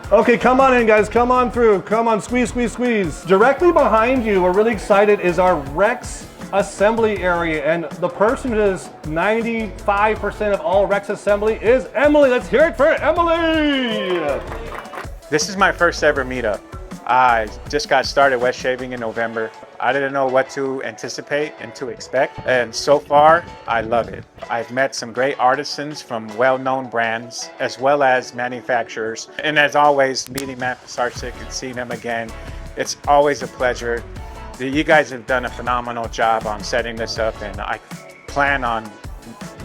Okay, come on in guys, come on through. Come on, squeeze, squeeze, squeeze. Directly behind you, we're really excited, is our Rex assembly area. And the person who does 95% of all Rex assembly is Emily. Let's hear it for Emily. This is my first ever meetup. I just got started wet shaving in November. I didn't know what to anticipate and to expect, and so far, I love it. I've met some great artisans from well-known brands, as well as manufacturers. And as always, meeting Matt Pisarcik and seeing him again, it's always a pleasure. You guys have done a phenomenal job on setting this up, and I plan on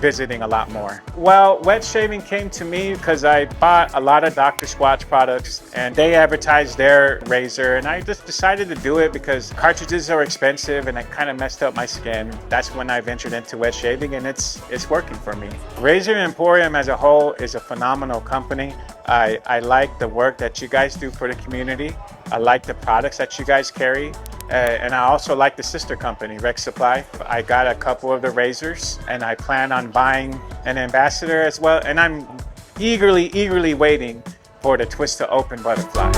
visiting a lot more. Well, wet shaving came to me because I bought a lot of Dr. Squatch products and they advertised their razor, and I just decided to do it because cartridges are expensive and it kind of messed up my skin. That's when I ventured into wet shaving, and it's working for me. Razor Emporium as a whole is a phenomenal company. I like the work that you guys do for the community. I like the products that you guys carry. And I also like the sister company, Rex Supply. I got a couple of the razors and I plan on buying an ambassador as well. And I'm eagerly waiting for the twist to open butterfly.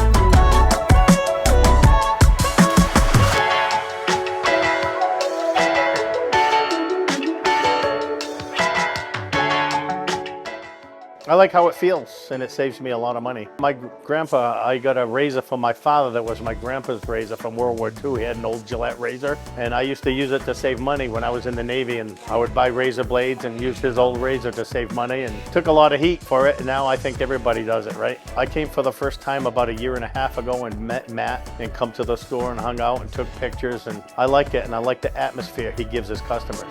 I like how it feels, and it saves me a lot of money. My grandpa, I got a razor from my father that was my grandpa's razor from World War II. He had an old Gillette razor, and I used to use it to save money when I was in the Navy, and I would buy razor blades and use his old razor to save money, and took a lot of heat for it, and now I think everybody does it, right? I came for the first time about 1.5 years ago and met Matt and come to the store and hung out and took pictures, and I like it, and I like the atmosphere he gives his customers.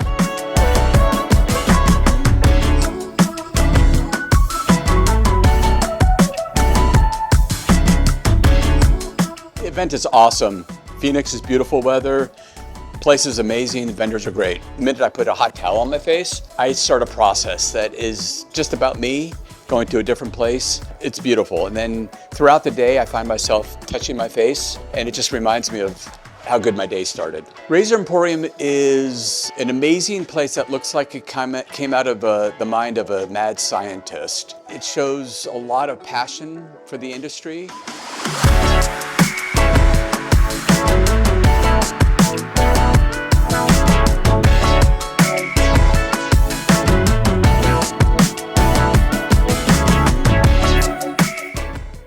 The event is awesome. Phoenix is beautiful weather. The place is amazing. The vendors are great. The minute I put a hot towel on my face, I start a process that is just about me going to a different place. It's beautiful. And then throughout the day, I find myself touching my face, and it just reminds me of how good my day started. Razor Emporium is an amazing place that looks like it came out of the mind of a mad scientist. It shows a lot of passion for the industry.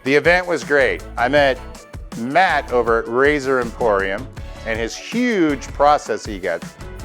The event was great. I met Matt over at Razor Emporium and his huge process he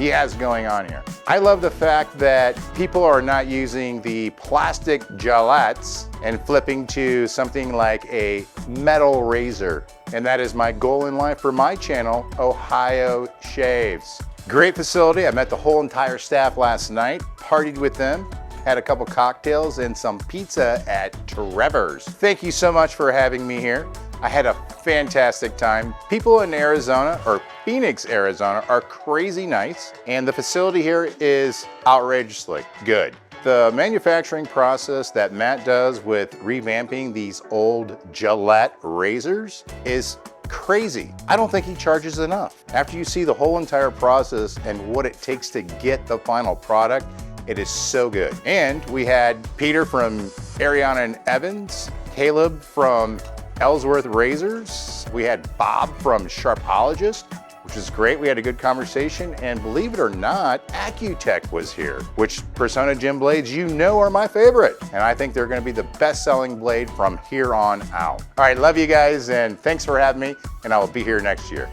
has going on here. I love the fact that people are not using the plastic gillettes and flipping to something like a metal razor. And that is my goal in life for my channel, Ohio Shaves. Great facility. I met the whole entire staff last night, partied with them, had a couple cocktails and some pizza at Trevor's. Thank you so much for having me here. I had a fantastic time. People in Arizona, or Phoenix, Arizona, are crazy nice, and the facility here is outrageously good. The manufacturing process that Matt does with revamping these old Gillette razors is crazy. I don't think he charges enough. After you see the whole entire process and what it takes to get the final product, it is so good. And we had Peter from Ariana and Evans, Caleb from Ellsworth Razors. We had Bob from Sharpologist, which is great. We had a good conversation. And believe it or not, Accutech was here, which Persona Gym blades, you know, are my favorite. And I think they're gonna be the best-selling blade from here on out. All right, love you guys, and thanks for having me, and I will be here next year.